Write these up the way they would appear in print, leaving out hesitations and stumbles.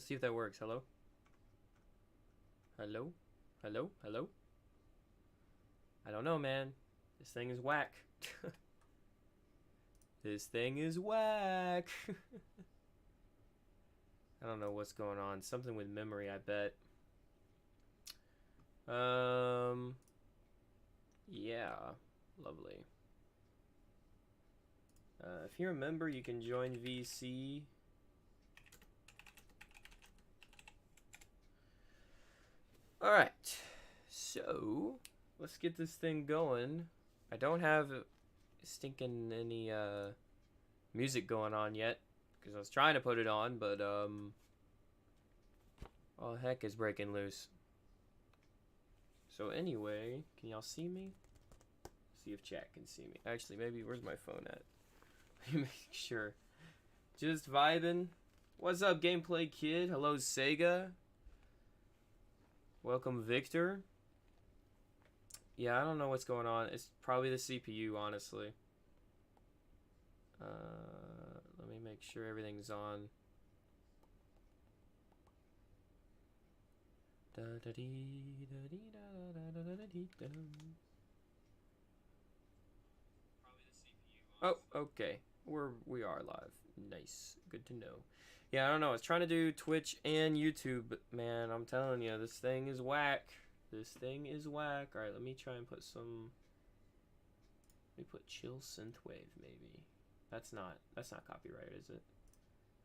Let's see if that works. Hello? Hello? Hello? Hello? I don't know, man. This thing is whack. This thing is whack. I don't know what's going on. Something with memory, I bet. Yeah. Lovely. If you're a member, you can join VC. Alright. So, let's get this thing going. I don't have stinking any music going on yet, because I was trying to put it on, but all heck is breaking loose. So anyway, can y'all see me? See if chat can see me. Actually, maybe, where's my phone at? Let me make sure. Just vibing. What's up, Gameplay Kid? Hello, Sega. Welcome, Victor. Yeah, I don't know what's going on. It's probably the CPU, honestly. Let me make sure everything's on. Oh, okay. We are live. Nice. Good to know. Yeah, I don't know. I was trying to do Twitch and YouTube, but man, I'm telling you, this thing is whack. This thing is whack. Alright, let me try and put some... Let me put chill synthwave, maybe. That's not copyright, is it?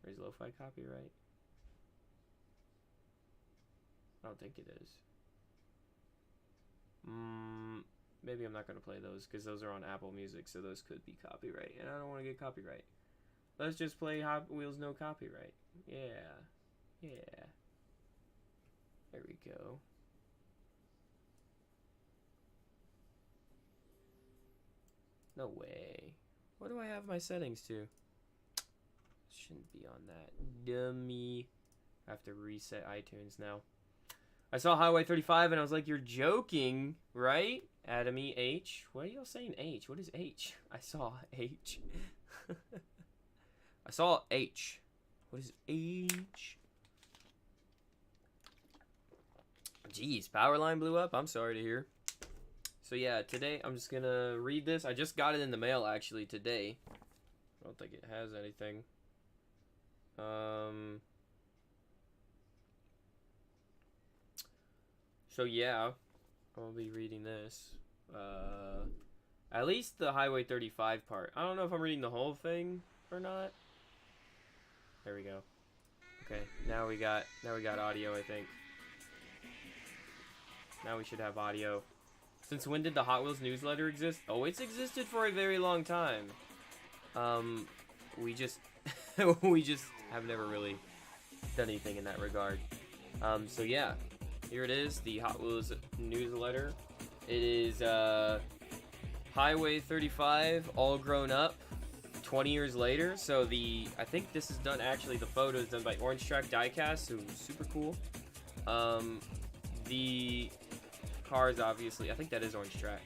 Or is lo-fi copyright? I don't think it is. Maybe I'm not going to play those, because those are on Apple Music, so those could be copyright, and I don't want to get copyright. Let's just play Hot Wheels no copyright. Yeah. Yeah. There we go. No way. What do I have my settings to? Shouldn't be on that. Dummy. I have to reset iTunes now. I saw Highway 35 and I was like, you're joking, right? Adamy H. Why are y'all saying H? What is H? I saw H. I saw H. What is H? Jeez, power line blew up? I'm sorry to hear. So yeah, today I'm just gonna read this. I just got it in the mail actually today. I don't think it has anything. So yeah, I'll be reading this. At least the Highway 35 part. I don't know if I'm reading the whole thing or not. There we go. Okay, now we got audio, I think. Now we should have audio. Since when did the Hot Wheels newsletter exist? Oh, it's existed for a very long time. We just we just have never really done anything in that regard. So yeah, here it is, the Hot Wheels newsletter. It is Highway 35 all grown up 20 years later. So I think this is done, actually the photo is done by Orange Track Diecast, who's super cool. The cars, obviously, I think that is Orange Track.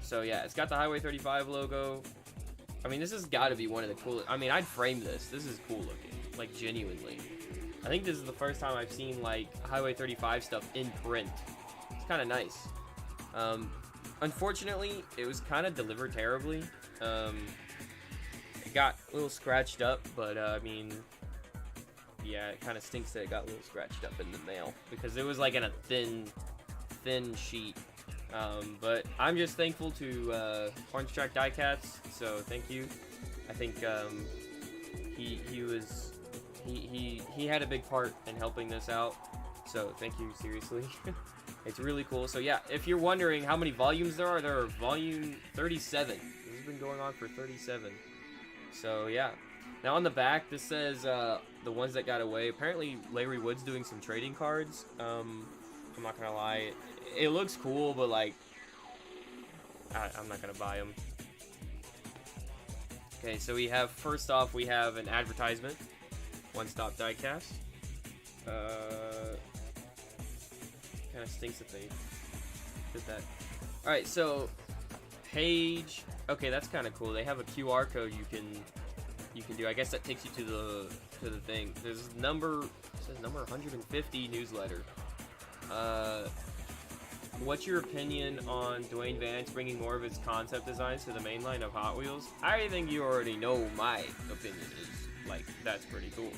So yeah, it's got the Highway 35 logo. I mean, this has got to be one of the coolest. I mean, I'd frame this. This is cool looking, like genuinely. I think this is the first time I've seen like Highway 35 stuff in print. It's kind of nice. Unfortunately, it was kind of delivered terribly. It got a little scratched up, but I mean, yeah, it kind of stinks that it got a little scratched up in the mail because it was like in a thin sheet. But I'm just thankful to Orange Track Diecast, so thank you. I think he had a big part in helping this out, so thank you, seriously. It's really cool. So yeah, if you're wondering how many volumes there are volume 37. This has been going on for 37. So yeah. Now on the back, this says the ones that got away. Apparently Larry Wood's doing some trading cards. I'm not gonna lie, it looks cool, but like I'm not gonna buy them. Okay, so we have, first off, we have an advertisement. One Stop Diecast. Kind of stinks that they did that. Alright, so page. Okay, that's kind of cool. They have a QR code you can do. I guess that takes you to the thing. There's number says number 150 newsletter. What's your opinion on Dwayne Vance bringing more of his concept designs to the main line of Hot Wheels? I think you already know my opinion is, like, that's pretty cool.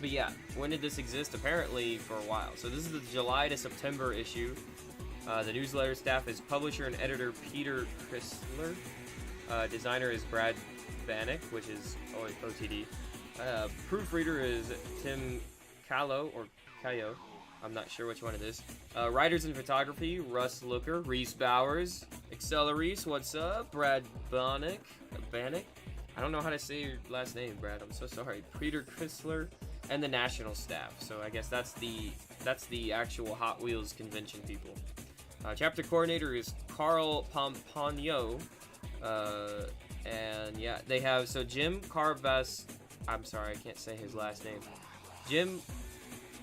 But yeah, when did this exist? Apparently for a while. So this is the July to September issue. The newsletter staff is publisher and editor Peter Chrysler. Designer is Brad Bannock, which is OTD. Proofreader is Tim Callow, or Cayo. I'm not sure which one it is. Writers in photography, Russ Looker, Reese Bowers, Acceleracers, what's up? Brad Bannock. I don't know how to say your last name, Brad. I'm so sorry. Peter Chrysler, and the national staff. So I guess that's the actual Hot Wheels convention people. Chapter coordinator is Carl Pompano. And yeah, they have, so Jim Carbas, I'm sorry, I can't say his last name. Jim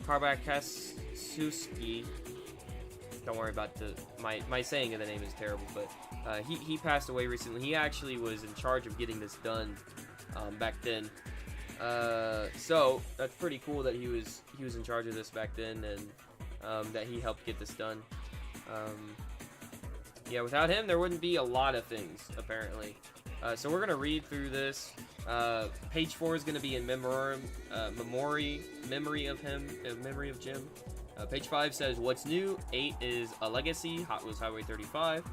Karbakasuski. Don't worry about my saying of the name is terrible, but he passed away recently. He actually was in charge of getting this done back then. So that's pretty cool that he was in charge of this back then, and that he helped get this done. Yeah, without him, there wouldn't be a lot of things, apparently. So we're gonna read through this. Page 4 is gonna be in memory of him, memory of Jim. Page 5 says what's new. 8 is a legacy, Hot Wheels Highway 35,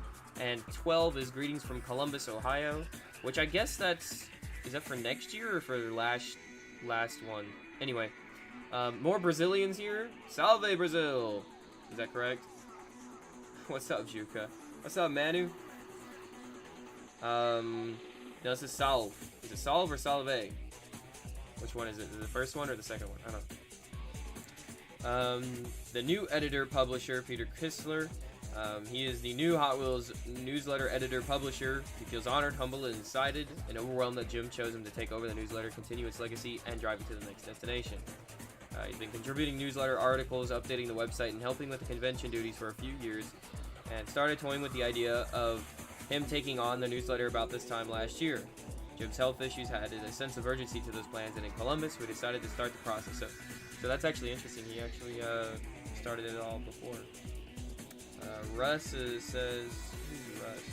and 12 is greetings from Columbus, Ohio. Which I guess is that for next year or for the last one? Anyway, more Brazilians here. Salve Brazil! Is that correct? What's up, Juka? What's up, Manu? No, this is Salve. Is it Salve or Salve? Which one is it? Is it the first one or the second one? I don't know. The new editor publisher, Peter Chrysler. He is the new Hot Wheels newsletter editor publisher. He feels honored, humbled, and excited, and overwhelmed that Jim chose him to take over the newsletter, continue its legacy, and drive it to the next destination. He's been contributing newsletter articles, updating the website, and helping with the convention duties for a few years, and started toying with the idea of him taking on the newsletter about this time last year. Jim's health issues added a sense of urgency to those plans, and in Columbus, we decided to start the process. So that's actually interesting. He actually started it all before. Russ says, who's Russ?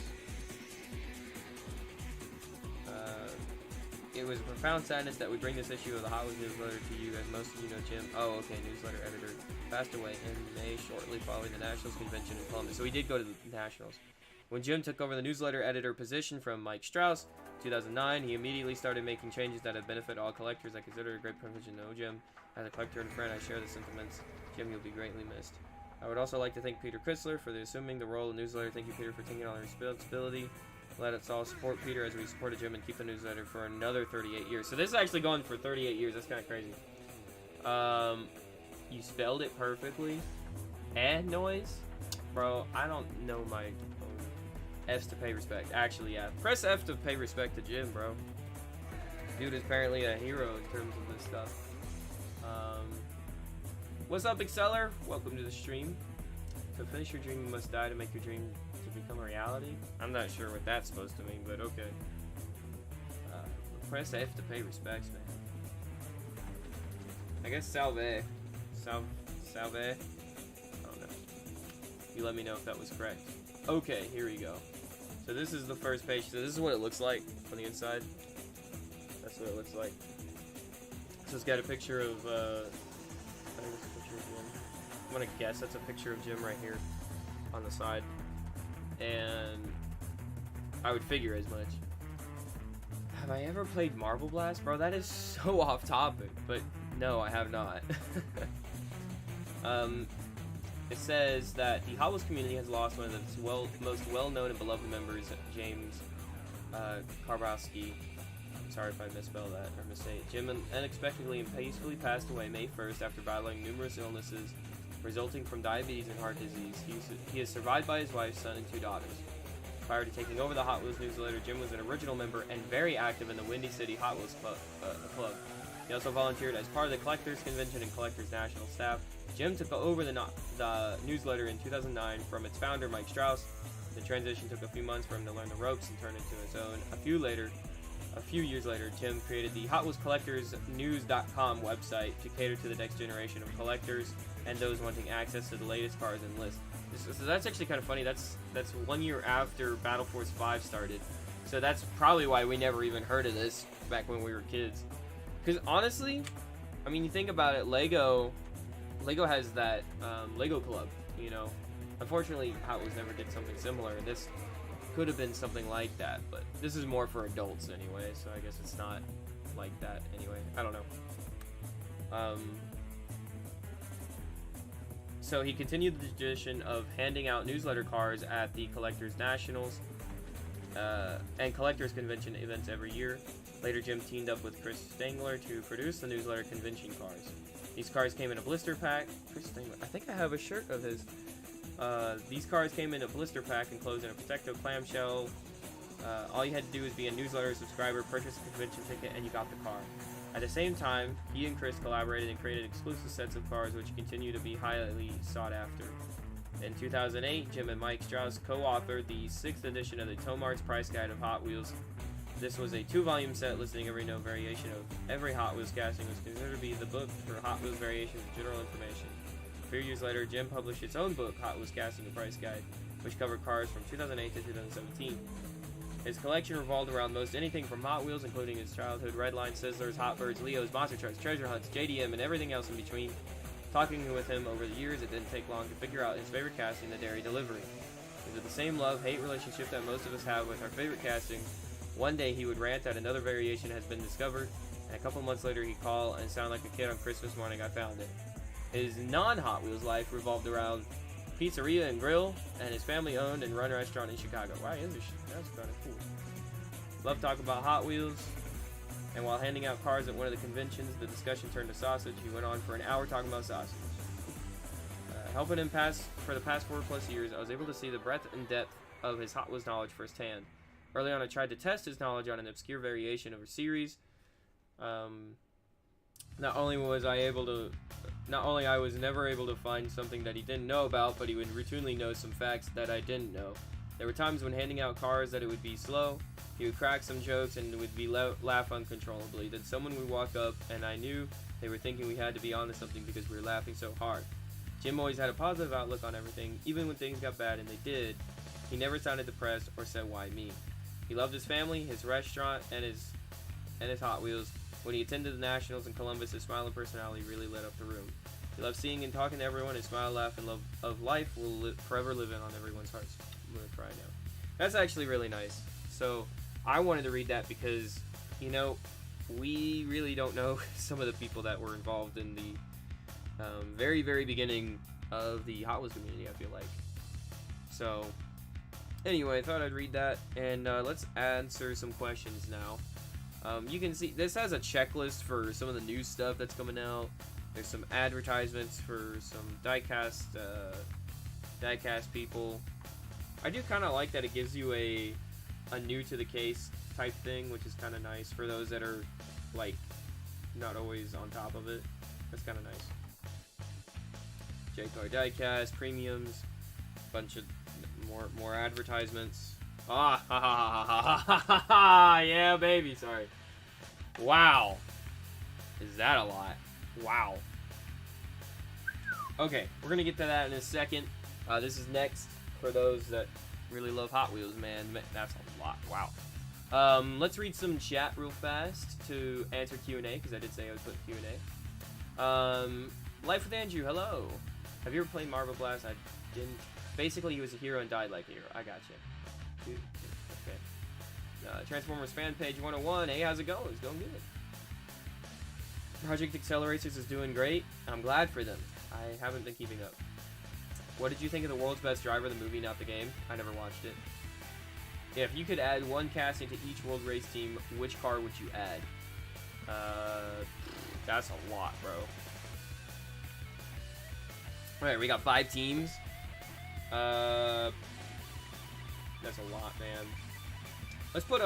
It was a profound sadness that we bring this issue of the Hot Wheels newsletter to you, as most of you know Jim. Oh, okay, newsletter editor passed away in May, shortly following the Nationals convention in Columbus. So he did go to the Nationals. When Jim took over the newsletter editor position from Mike Strauss in 2009, he immediately started making changes that have benefit all collectors. I consider it a great privilege to know Jim. As a collector and friend, I share the sentiments. Jim, you'll be greatly missed. I would also like to thank Peter Chrysler for assuming the role of the newsletter. Thank you, Peter, for taking on the responsibility. Let us all support Peter as we supported Jim and keep the newsletter for another 38 years. So this is actually going for 38 years. That's kind of crazy. You spelled it perfectly. And noise? Bro, I don't know my F's to pay respect. Actually, yeah. Press F to pay respect to Jim, bro. Dude is apparently a hero in terms of this stuff. What's up, Acceler? Welcome to the stream. To finish your dream, you must die to make your dream to become a reality. I'm not sure what that's supposed to mean, but okay. Press F to pay respects, man. I guess Salve. Salve? I don't know. You let me know if that was correct. Okay, here we go. So this is the first page. So this is what it looks like on the inside. That's what it looks like. So it's got a picture of, I think it's a picture of Jim. I'm gonna guess that's a picture of Jim right here on the side. And I would figure as much. Have I ever played Marble Blast? Bro, that is so off topic, but no, I have not. It says that the Hot Wheels community has lost one of its most well-known and beloved members, James Karbowski. I'm sorry if I misspell that or missay it. Jim unexpectedly and peacefully passed away May 1st after battling numerous illnesses resulting from diabetes and heart disease. He is survived by his wife, son, and 2 daughters. Prior to taking over the Hot Wheels newsletter, Jim was an original member and very active in the Windy City Hot Wheels Club. He also volunteered as part of the Collectors Convention and Collectors National staff. Jim took over the newsletter in 2009 from its founder, Mike Strauss. The transition took a few months for him to learn the ropes and turn it into his own. A few A few years later, Jim created the Hot Wheels Collectors News.com website to cater to the next generation of collectors and those wanting access to the latest cars and lists. So that's actually kind of funny. That's 1 year after Battle Force 5 started. So that's probably why we never even heard of this back when we were kids. Because honestly, I mean, you think about it, Lego has that Lego Club, you know. Unfortunately, Hot Wheels never did something similar, and this could have been something like that, but this is more for adults anyway, so I guess it's not like that anyway. I don't know. So he continued the tradition of handing out newsletter cards at the Collectors Nationals and Collectors Convention events every year. Later, Jim teamed up with Chris Stangler to produce the newsletter convention cards. These cards came in a blister pack. Chris Stangler, I think I have a shirt of his. These cards came in a blister pack enclosed in a protective clamshell. All you had to do was be a newsletter subscriber, purchase a convention ticket, and you got the card. At the same time, he and Chris collaborated and created exclusive sets of cards which continue to be highly sought after. In 2008, Jim and Mike Strauss co-authored the 6th edition of the Tomart's Price Guide of Hot Wheels. This was a 2-volume set listing every no variation of every Hot Wheels casting, was considered to be the book for Hot Wheels variations of general information. A few years later, Jim published its own book, Hot Wheels Casting: A Price Guide, which covered cars from 2008 to 2017. His collection revolved around most anything from Hot Wheels, including his childhood Redline, Sizzlers, Hotbirds, Leos, Monster Trucks, Treasure Hunts, JDM, and everything else in between. Talking with him over the years, it didn't take long to figure out his favorite casting, the Dairy Delivery. It was the same love-hate relationship that most of us have with our favorite casting. One day he would rant that another variation has been discovered, and a couple months later he'd call and sound like a kid on Christmas morning, I found it. His non-Hot Wheels life revolved around pizzeria and grill, and his family-owned and run restaurant in Chicago. Wow, that's kind of cool. Love talk about Hot Wheels, and while handing out cards at one of the conventions, the discussion turned to sausage. He went on for an hour talking about sausage. Helping him for the past 4+ years, I was able to see the breadth and depth of his Hot Wheels knowledge firsthand. Early on, I tried to test his knowledge on an obscure variation of a series. Not only was I was never able to find something that he didn't know about, but he would routinely know some facts that I didn't know. There were times when handing out cards that it would be slow. He would crack some jokes and would be laugh uncontrollably. Then someone would walk up, and I knew they were thinking we had to be onto something because we were laughing so hard. Jim always had a positive outlook on everything, even when things got bad, and they did. He never sounded depressed or said, "Why me?" He loved his family, his restaurant, and his Hot Wheels. When he attended the Nationals in Columbus, his smile and personality really lit up the room. He loved seeing and talking to everyone. His smile, laugh, and love of life will forever live in on everyone's hearts. I'm gonna cry now. That's actually really nice. So I wanted to read that because, you know, we really don't know some of the people that were involved in the very, very beginning of the Hot Wheels community, I feel like. So anyway, I thought I'd read that, and let's answer some questions now. You can see this has a checklist for some of the new stuff that's coming out. There's some advertisements for some diecast people. I do kind of like that it gives you a new to the case type thing, which is kind of nice for those that are like not always on top of it. That's kind of nice. JayCee diecast premiums, bunch of more advertisements. Ah, ha ha ha ha ha ha ha! Yeah, baby. Sorry. Wow. Is that a lot? Wow. Okay, we're gonna get to that in a second. This is next for those that really love Hot Wheels, man. That's a lot. Wow. Let's read some chat real fast to answer Q&A, because I did say I would put Q&A. Life with Andrew, hello. Have you ever played Marble Blast? I didn't. Basically, he was a hero and died like a hero. I got you. Okay. Transformers fan page 101. Hey, how's it going? It's going good. Project Acceleracers is doing great. I'm glad for them. I haven't been keeping up. What did you think of The World's Best Driver, the movie, not the game? I never watched it. Yeah, if you could add one casting to each World Race team, which car would you add? That's a lot, bro. Alright, we got 5 teams. That's a lot, man. Let's put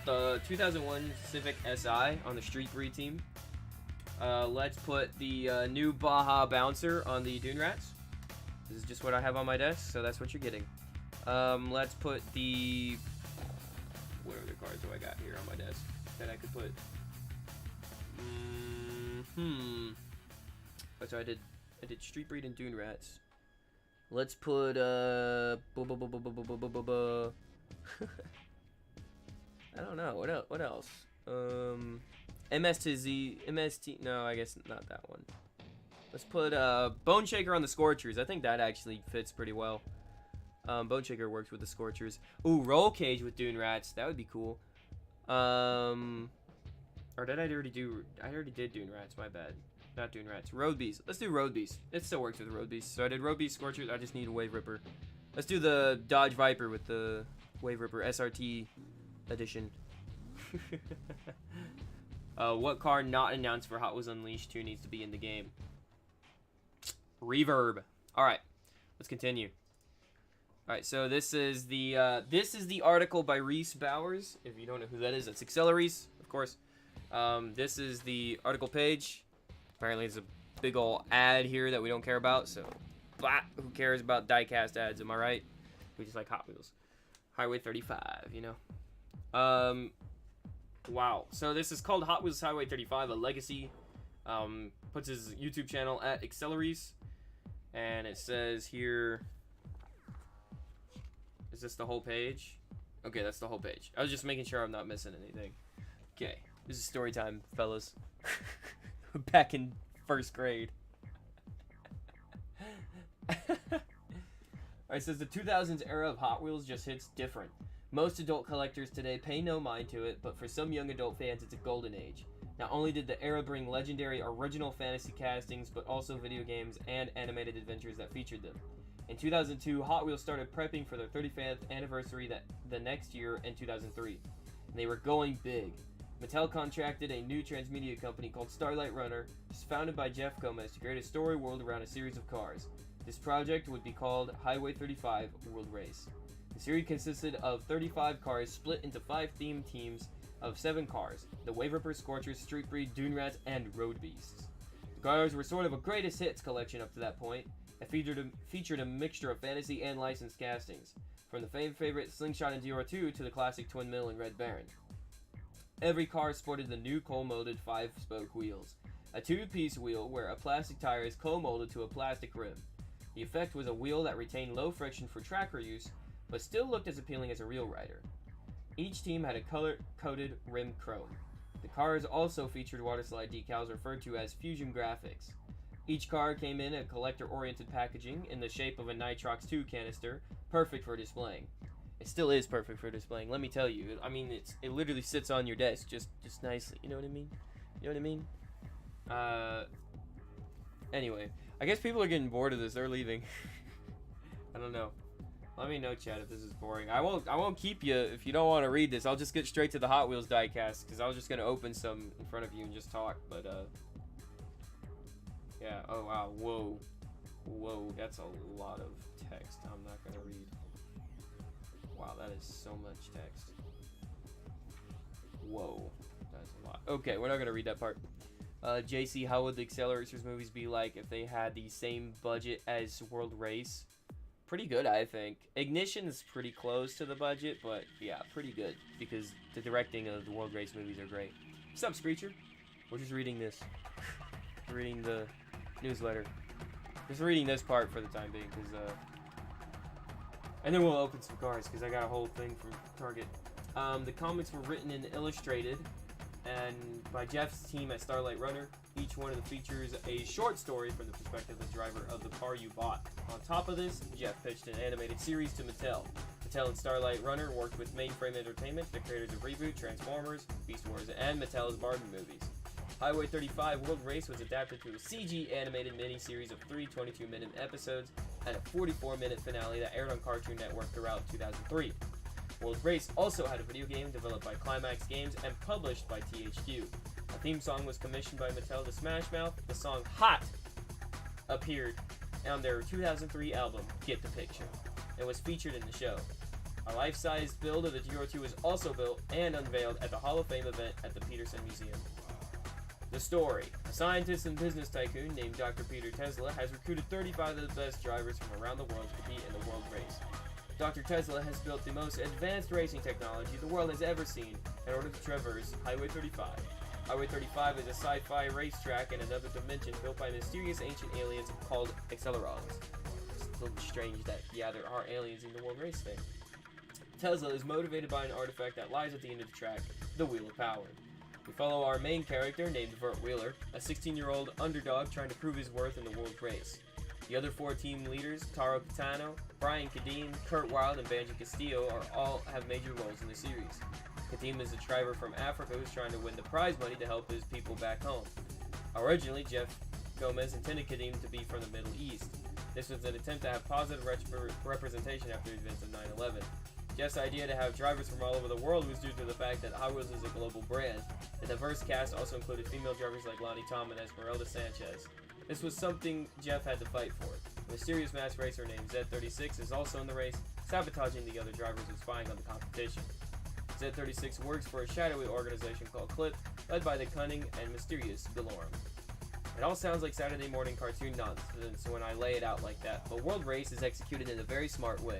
the 2001 Civic Si on the Street Breed team. Let's put the new Baja Bouncer on the Dune Rats. This is just what I have on my desk, so that's what you're getting. Let's put the what other cards do I got here on my desk that I could put? Oh, so I did Street Breed and Dune Rats. Let's put I don't know what else. MST. No, I guess not that one. Let's put Bone Shaker on the Scorchers. I think that actually fits pretty well. Bone Shaker works with the Scorchers. Ooh, Roll Cage with Dune Rats. That would be cool. Or did I already do? I already did Dune Rats. My bad. Not Dune Rats. Road Beast. Let's do Road Beast. It still works with Road Beast. So I did Road Beast, Scorchers. I just need a Wave Ripper. Let's do the Dodge Viper with the Wave Ripper SRT edition. What car not announced for Hot Wheels Unleashed 2 needs to be in the game? Reverb. All right, let's continue. All right, so this is the article by Reese Bowers. If you don't know who that is, that's Acceleracers, of course. This is the article page. Apparently, it's a big ol' ad here that we don't care about. So, blah, who cares about diecast ads? Am I right? We just like Hot Wheels. Highway 35, you know. Wow. So this is called Hot Wheels Highway 35, a legacy. Puts his YouTube channel at Acceleracers. And it says here, is this the whole page? Okay, that's the whole page. I was just making sure I'm not missing anything. Okay, this is story time, fellas. Back in first grade. Alright, it says the 2000s era of Hot Wheels just hits different. Most adult collectors today pay no mind to it, but for some young adult fans, it's a golden age. Not only did the era bring legendary original fantasy castings, but also video games and animated adventures that featured them. In 2002, Hot Wheels started prepping for their 35th anniversary the next year in 2003. And they were going big. Mattel contracted a new transmedia company called Starlight Runner, which was founded by Jeff Gomez, to create a story world around a series of cars. This project would be called Highway 35 World Race. The series consisted of 35 cars split into 5 themed teams of 7 cars: the Wave Ripper, Scorchers, Street Breed, Dune Rats, and Road Beasts. The cars were sort of a greatest hits collection up to that point, and featured a mixture of fantasy and licensed castings, from the fan favorite Slingshot and DR2 to the classic Twin Mill and Red Baron. Every car sported the new coal-molded 5-spoke wheels, a 2-piece wheel where a plastic tire is coal-molded to a plastic rim. The effect was a wheel that retained low friction for tracker use, but still looked as appealing as a real rider. Each team had a color-coded rim chrome. The cars also featured waterslide decals referred to as fusion graphics. Each car came in a collector-oriented packaging in the shape of a Nitrox 2 canister, perfect for displaying. It still is perfect for displaying, let me tell you. I mean, it literally sits on your desk just nicely, you know what I mean? You know what I mean? Anyway, I guess people are getting bored of this, they're leaving. I don't know. Let me know, chat, if this is boring. I won't keep you if you don't want to read this. I'll just get straight to the Hot Wheels diecast, because I was just going to open some in front of you and just talk, but, yeah, oh, wow, whoa, that's a lot of text I'm not going to read. Wow, that is so much text. Whoa, that's a lot. Okay, we're not going to read that part. JayCee, how would the Acceleracers movies be like if they had the same budget as World Race? Pretty good, I think. Ignition is pretty close to the budget, but yeah, pretty good, because the directing of the World Race movies are great. What's up, Screecher? We're just reading this. Reading the newsletter. Just reading this part for the time being, because, and then we'll open some cards, because I got a whole thing from Target. The comics were written and illustrated and by Jeff's team at Starlight Runner. Each one of them features a short story from the perspective of the driver of the car you bought. On top of this, Jeff pitched an animated series to Mattel. Mattel and Starlight Runner worked with Mainframe Entertainment, the creators of Reboot, Transformers, Beast Wars, and Mattel's Barbie movies. Highway 35 World Race was adapted to a CG animated mini-series of 3 22-minute episodes and a 44-minute finale that aired on Cartoon Network throughout 2003. World Race also had a video game developed by Climax Games and published by THQ. A theme song was commissioned by Mattel to Smash Mouth. The song Hot appeared on their 2003 album, Get the Picture, and was featured in the show. A life-size build of the GR2 was also built and unveiled at the Hall of Fame event at the Peterson Museum. The story. A scientist and business tycoon named Dr. Peter Tesla has recruited 35 of the best drivers from around the world to compete in the World Race. Dr. Tesla has built the most advanced racing technology the world has ever seen in order to traverse Highway 35. Highway 35 is a sci-fi racetrack in another dimension built by mysterious ancient aliens called Acceleracers. It's a little strange that, yeah, there are aliens in the world race thing. Tesla is motivated by an artifact that lies at the end of the track, the Wheel of Power. We follow our main character, named Vert Wheeler, a 16-year-old underdog trying to prove his worth in the world race. The other 4 team leaders, Taro Kitano, Brian Kadeem, Kurt Wilde, and Banji Castillo, all have major roles in the series. Kadeem is a driver from Africa who's trying to win the prize money to help his people back home. Originally, Jeff Gomez intended Kadeem to be from the Middle East. This was an attempt to have positive representation after the events of 9/11. Jeff's idea to have drivers from all over the world was due to the fact that Hot Wheels is a global brand. The diverse cast also included female drivers like Lonnie Tom and Esmeralda Sanchez. This was something Jeff had to fight for. A mysterious mass racer named Z36 is also in the race, sabotaging the other drivers and spying on the competition. Z36 works for a shadowy organization called Clip, led by the cunning and mysterious Galorm. It all sounds like Saturday morning cartoon nonsense when I lay it out like that, but World Race is executed in a very smart way.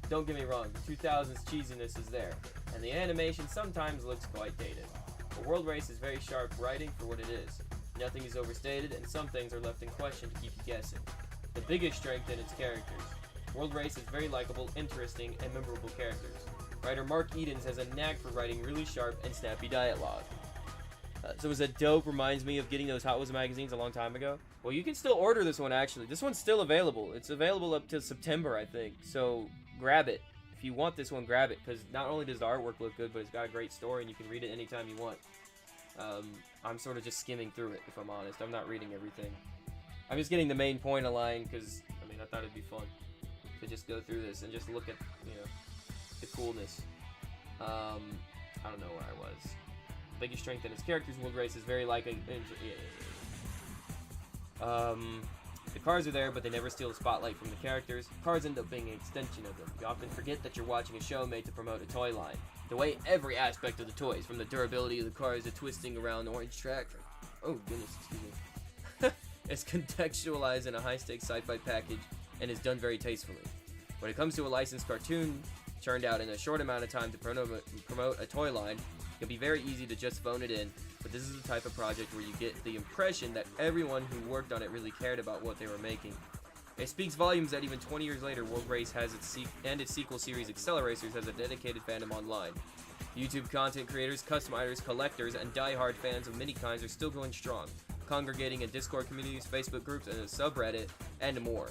Don't get me wrong, the 2000s cheesiness is there, and the animation sometimes looks quite dated. But World Race is very sharp writing for what it is. Nothing is overstated, and some things are left in question to keep you guessing. The biggest strength in its characters. World Race is very likable, interesting, and memorable characters. Writer Mark Edens has a knack for writing really sharp and snappy dialogue. So is that dope? Reminds me of getting those Hot Wheels magazines a long time ago. Well, you can still order this one, actually. This one's still available. It's available up to September, I think. So grab it. If you want this one, grab it, because not only does the artwork look good, but it's got a great story, and you can read it anytime you want. I'm sort of just skimming through it, if I'm honest. I'm not reading everything. I'm just getting the main point aligned, because, I mean, I thought it'd be fun to just go through this and just look at, you know, the coolness. I don't know where I was. Biggest strength in its characters, World Race is very likely. The cars are there, but they never steal the spotlight from the characters. Cars end up being an extension of them. You often forget that you're watching a show made to promote a toy line. The way every aspect of the toys, from the durability of the cars to twisting around the orange track, oh goodness, excuse me, is contextualized in a high-stakes sci-fi package and is done very tastefully. When it comes to a licensed cartoon churned out in a short amount of time to promote a toy line, it can be very easy to just phone it in, but this is the type of project where you get the impression that everyone who worked on it really cared about what they were making. It speaks volumes that even 20 years later, World Race has its sequel series Acceleracers has a dedicated fandom online. YouTube content creators, customizers, collectors, and die-hard fans of many kinds are still going strong, congregating in Discord communities, Facebook groups, and a subreddit, and more.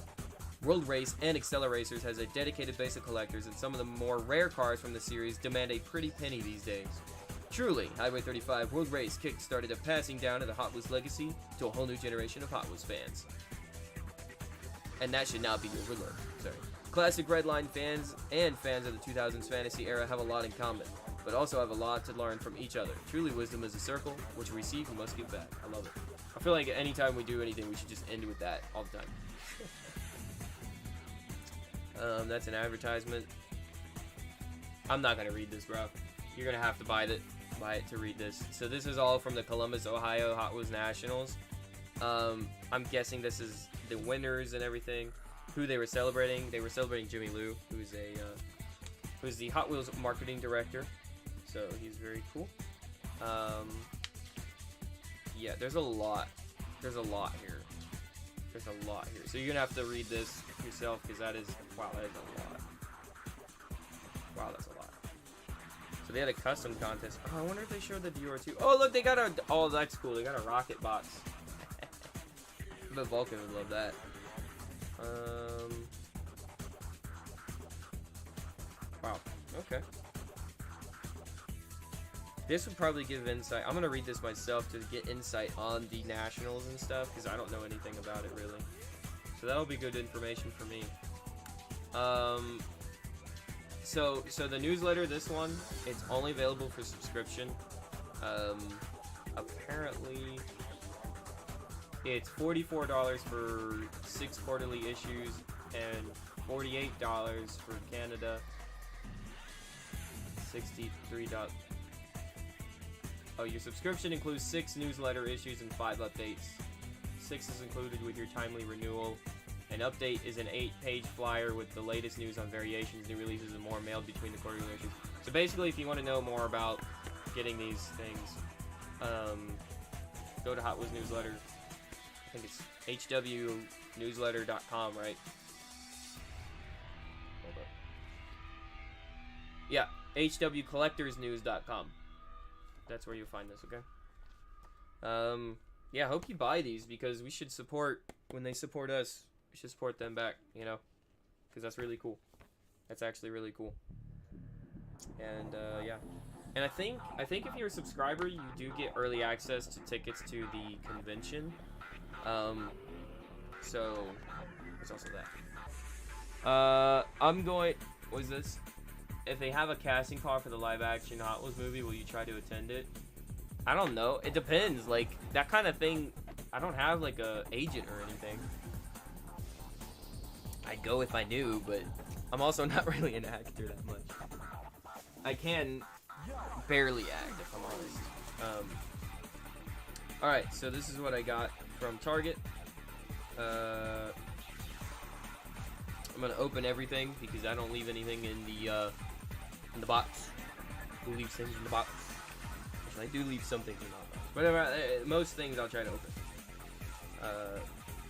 World Race and Acceleracers has a dedicated base of collectors, and some of the more rare cars from the series demand a pretty penny these days. Truly, Highway 35 World Race kick-started a passing down of the Hot Wheels legacy to a whole new generation of Hot Wheels fans. And that should not be overlooked. Sorry. Classic Redline fans and fans of the 2000s fantasy era have a lot in common, but also have a lot to learn from each other. Truly, wisdom is a circle. What you receive, you must give back. I love it. I feel like anytime we do anything, we should just end with that all the time. That's an advertisement. I'm not gonna read this, bro. You're gonna have to buy it to read this. So this is all from the Columbus, Ohio Hot Wheels Nationals. I'm guessing this is the winners and everything. Who they were celebrating? They were celebrating Jimmy Lou, who's the Hot Wheels marketing director. So he's very cool. Yeah, there's a lot. There's a lot here. There's a lot here. So you're gonna have to read this yourself, because that is a lot. Wow, that's a lot. So they had a custom contest. Oh, I wonder if they showed the viewer too. Oh, look, they got a. Oh, that's cool. They got a rocket box. I bet Vulcan would love that. Wow. Okay. This would probably give insight. I'm gonna read this myself to get insight on the nationals and stuff, because I don't know anything about it really. So that'll be good information for me. So the newsletter, this one, it's only available for subscription. Apparently, it's $44 for 6 quarterly issues and $48 for Canada. $63. Oh, your subscription includes 6 newsletter issues and 5 updates. 6 is included with your timely renewal, An update is an 8-page flyer with the latest news on variations, new releases, and more mailed between the quarterly issues. So basically, if you want to know more about getting these things, go to Hot Wheels newsletter. I think it's hwnewsletter.com, right? Hold up. Yeah, hwcollectorsnews.com. That's where you'll find this, okay? Yeah, I hope you buy these because we should support, when they support us, we should support them back, you know? Because that's really cool. That's actually really cool. And, yeah. And I think if you're a subscriber, you do get early access to tickets to the convention. So, there's also that. I'm going, what is this? If they have a casting call for the live-action Hot Wheels movie, will you try to attend it? I don't know. It depends. Like, that kind of thing, I don't have, like, a agent or anything. I'd go if I knew, but I'm also not really an actor that much. I can barely act, if I'm honest. Alright, so this is what I got from Target. I'm gonna open everything because I don't leave anything in the box. Who leaves things in the box? I do leave some things in the box. Whatever, most things I'll try to open.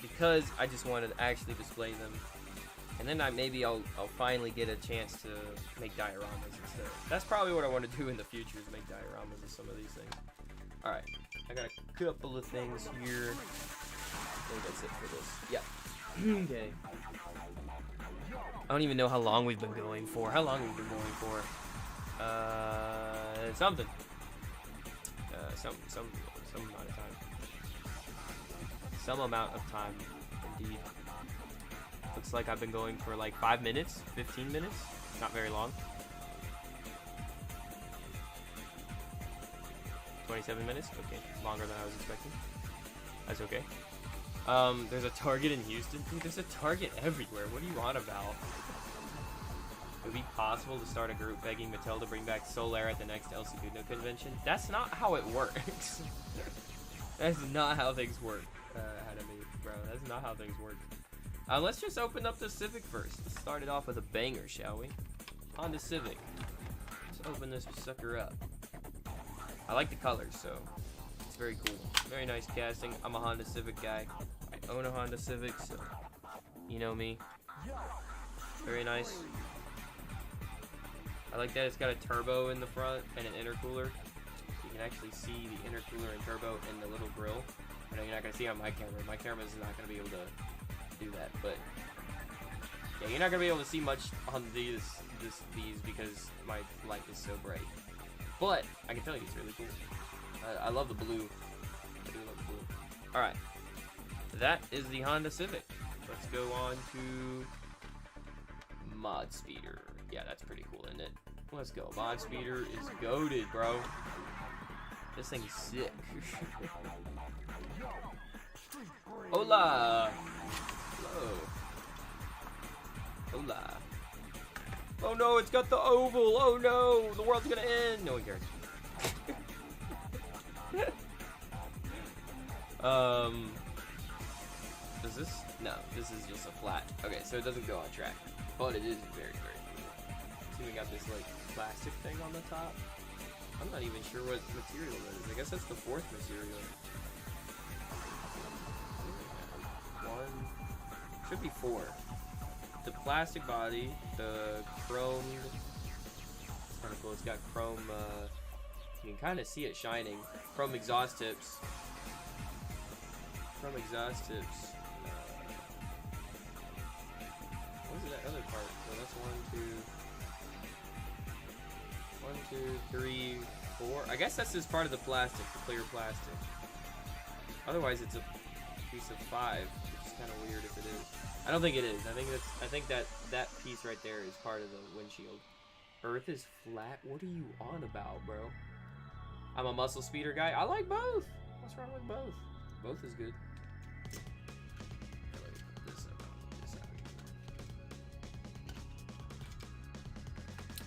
Because I just wanted to actually display them. And then maybe I'll finally get a chance to make dioramas instead. That's probably what I want to do in the future, is make dioramas of some of these things. Alright, I got a couple of things here. I think that's it for this. Yeah. Okay. I don't even know how long we've been going for. How long we've been going for? Something. Some amount of time. Some amount of time, indeed. Looks like I've been going for like 5 minutes, 15 minutes. Not very long. 27 minutes? Okay, longer than I was expecting. That's okay. There's a Target in Houston. Dude, there's a Target everywhere. What are you on about? It would be possible to start a group begging Mattel to bring back Solar at the next El Segundo convention. That's not how it works. That's not how things work, bro. That's not how things work. Let's just open up the Civic first. Let's start it off with a banger, shall we? Honda Civic. Let's open this sucker up. I like the colors, so it's very cool. Very nice casting. I'm a Honda Civic guy. I own a Honda Civic, so you know me. Very nice. I like that it's got a turbo in the front and an intercooler. So you can actually see the intercooler and turbo in the little grill. I know you're not going to see it on my camera. My camera is not going to be able to do that, but yeah, you're not going to be able to see much on these because my light is so bright. But I can tell you it's really cool. I love the blue. I do love the blue. Alright. That is the Honda Civic. Let's go on to Mod Speeder. Yeah, that's pretty cool, isn't it? Let's go. Mod Speeder is goated, bro. This thing's sick. Hola! Hello. Hola. Oh no, it's got the oval! Oh no! The world's gonna end! No one cares. Is this? No, this is just a flat. Okay, so it doesn't go on track. But it is very, very cool. See, we got this, like, plastic thing on the top. I'm not even sure what material that is. I guess that's the fourth material. One. Should be four. The plastic body, the chromed. It's kind of cool. It's got chrome. You can kind of see it shining. Chrome exhaust tips. Chrome exhaust tips. What is that other part? So that's 1, 2, 3, 4. I guess that's just part of the plastic, the clear plastic. Otherwise, it's a piece of 5, which is kind of weird if it is. I don't think it is. I think that piece right there is part of the windshield. Earth is flat? What are you on about, bro? I'm a muscle speeder guy. I like both. What's wrong with both? Both is good.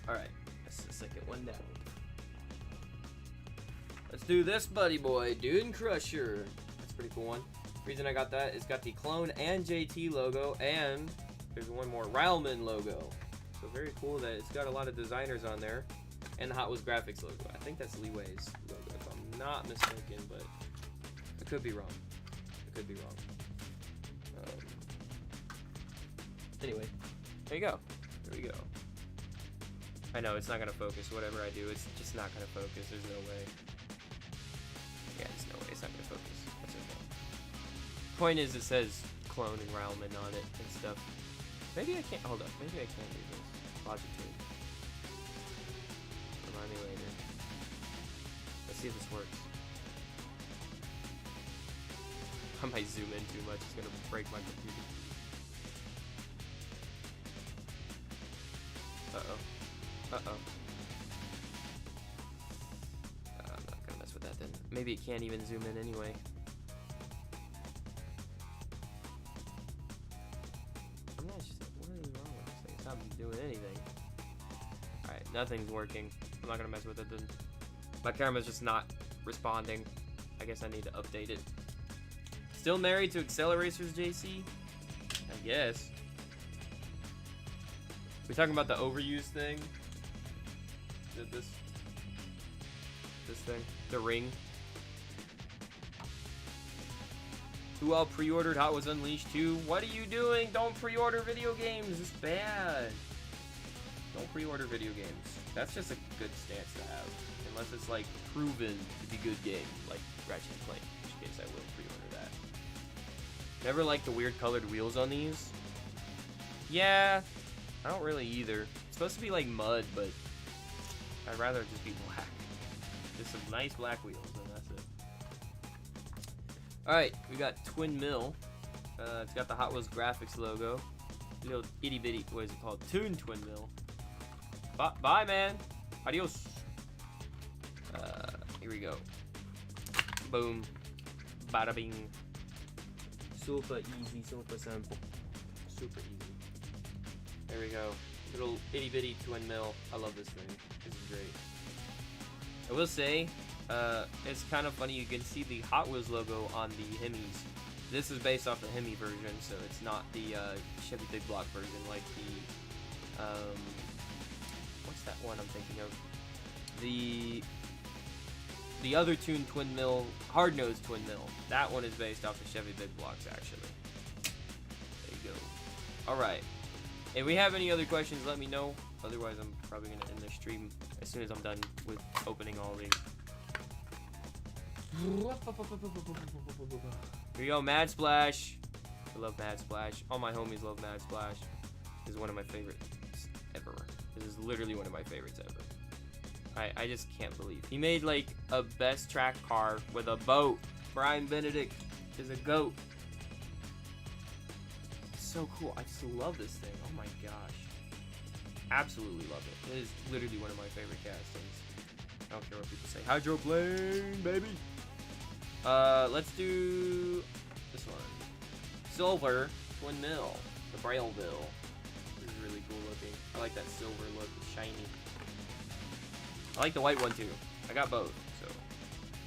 Alright, that's the second one down. Let's do this, buddy boy. Dune Crusher. That's a pretty cool one. Reason I got that is got the clone and JT logo, and there's one more Railman logo. So very cool that it's got a lot of designers on there, and the Hot Wheels graphics logo. I think that's Leeway's logo if I'm not mistaken, but I could be wrong. I could be wrong. Anyway, there you go. There we go. I know it's not gonna focus. Whatever I do, it's just not gonna focus. There's no way. Yeah, there's no way it's not gonna focus. That's okay. Point is, it says clone and Railman on it and stuff. Maybe I can't. Hold up. Maybe I can do this. Logitech. Remind me later. Let's see if this works. I might zoom in too much. It's gonna break my computer. Uh-oh. I'm not gonna mess with that then. Maybe it can't even zoom in anyway. I'm not just, what is wrong with this thing? It's not doing anything. Alright, nothing's working. I'm not gonna mess with it then. My camera's just not responding. I guess I need to update it. Still married to Acceleracers, JayCee? I guess. We talking about the overuse thing? This thing? The ring? Who all pre-ordered Hot Wheels Unleashed 2? What are you doing? Don't pre-order video games. It's bad. Don't pre-order video games. That's just a good stance to have. Unless it's like proven to be good game, like Ratchet & Clank, in which case I will pre-order that. Never liked the weird colored wheels on these. Yeah, I don't really either. It's supposed to be like mud, but I'd rather it just be black. Just some nice black wheels, and that's it. Alright, we got Twin Mill. It's got the Hot Wheels graphics logo. Little itty bitty, what is it called? Twin Mill. Bye, man. Adios. Here we go. Boom. Bada bing. Super easy, super simple. Super easy. There we go. Little itty bitty Twin Mill. I love this thing. This is great. I will say, it's kind of funny. You can see the Hot Wheels logo on the Hemis. This is based off the Hemi version, so it's not the Chevy Big Block version like the what's that one I'm thinking of? The other Twin Mill, Hard Nose Twin Mill. That one is based off the Chevy Big Blocks, actually. There you go. All right. If we have any other questions, let me know. Otherwise, I'm probably gonna end the stream as soon as I'm done with opening all these. Here we go, Mad Splash. I love Mad Splash. All my homies love Mad Splash. This is one of my favorites ever. This is literally one of my favorites ever. I just can't believe he made like a best track car with a boat. Brian Benedict is a goat. So cool. I just love this thing. Oh my gosh. Absolutely love it. It is literally one of my favorite castings. I don't care what people say. Hydroplane, baby. Let's do this one. Silver Twin Mill. The Brailleville. This is really cool looking. I like that silver look. It's shiny. I like the white one too. I got both. So,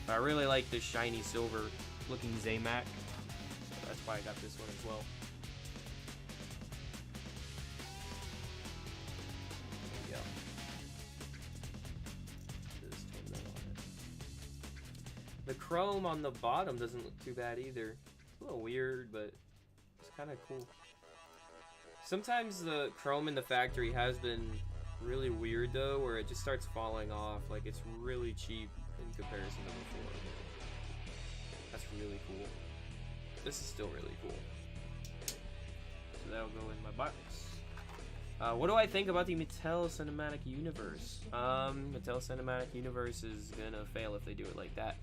but I really like this shiny silver looking Zamac. So that's why I got this one as well. There we go. This Twin Mill on it. The chrome on the bottom doesn't look too bad either. It's a little weird, but it's kind of cool. Sometimes the chrome in the factory has been really weird though, where it just starts falling off. Like it's really cheap in comparison to before. That's really cool. This is still really cool. So that'll go in my box. What do I think about the Mattel Cinematic Universe? Mattel Cinematic Universe is gonna fail if they do it like that.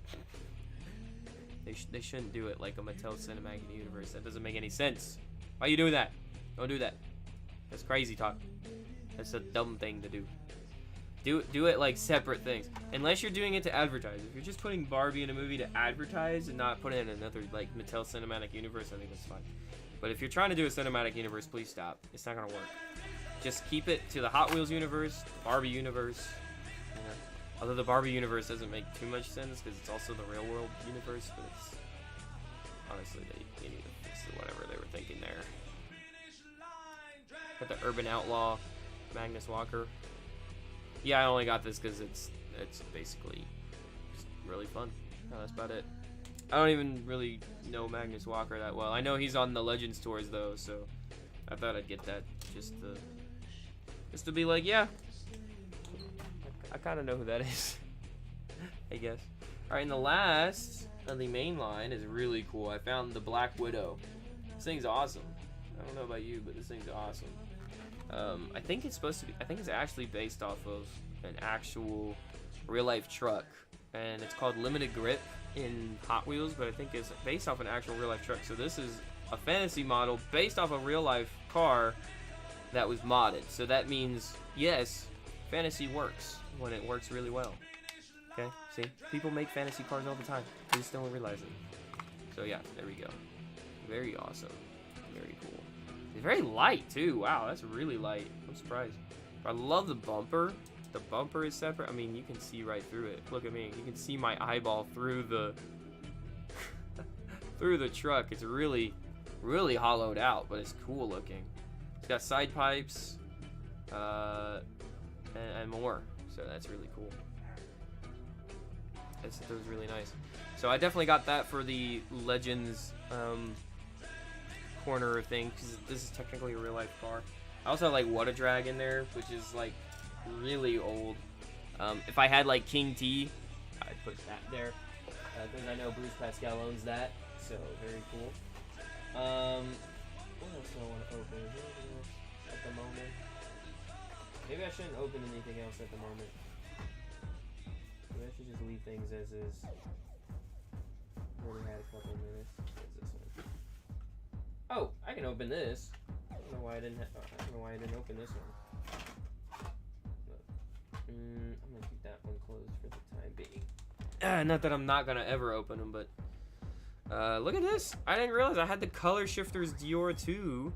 They shouldn't do it like a Mattel Cinematic Universe. That doesn't make any sense. Why are you doing that? Don't do that. That's crazy talk. That's a dumb thing to do. Do it like separate things. Unless you're doing it to advertise. If you're just putting Barbie in a movie to advertise and not put it in another like Mattel Cinematic Universe, I think that's fine. But if you're trying to do a cinematic universe, please stop. It's not gonna work. Just keep it to the Hot Wheels universe, the Barbie universe. You know? Although the Barbie universe doesn't make too much sense because it's also the real world universe, but honestly, they need to fix whatever they were thinking there. Got the Urban Outlaw, Magnus Walker. Yeah, I only got this because it's basically just really fun. No, that's about it. I don't even really know Magnus Walker that well. I know he's on the Legends tours though, so I thought I'd get that just to be like, yeah, I kind of know who that is. I guess. All right, and the last of the main line is really cool. I found the Black Widow. This thing's awesome. I don't know about you, but this thing's awesome. I think it's supposed to be. I think it's actually based off of an actual real-life truck, and it's called Limited Grip in Hot Wheels. But I think it's based off an actual real-life truck. So this is a fantasy model based off a real-life car that was modded. So that means yes, fantasy works when it works really well. Okay, see, people make fantasy cars all the time. They just don't realize it. So yeah, there we go. Very awesome. Very cool. It's very light too. Wow, that's really light. I'm surprised. I love the bumper. The bumper is separate. I mean, you can see right through it. Look at me. You can see my eyeball through the through the truck. It's really, really hollowed out, but it's cool looking. It's got side pipes and more. So that's really cool. That was really nice. So I definitely got that for the Legends corner thing, because this is technically a real life car. I also have like What a Drag in there, which is like really old. If I had like King T, I'd put that there, because I know Bruce Pascal owns that. So very cool. What else do I want to open? Is there anything else at the moment? Maybe I shouldn't open anything else at the moment. Maybe I should just leave things as is. Already had a couple minutes. What's this one? Oh, I can open this. I don't know why I didn't. I don't know why I didn't open this one. But, I'm gonna keep that one closed for the time being. Not that I'm not gonna ever open them, but look at this. I didn't realize I had the Color Shifters Dior 2,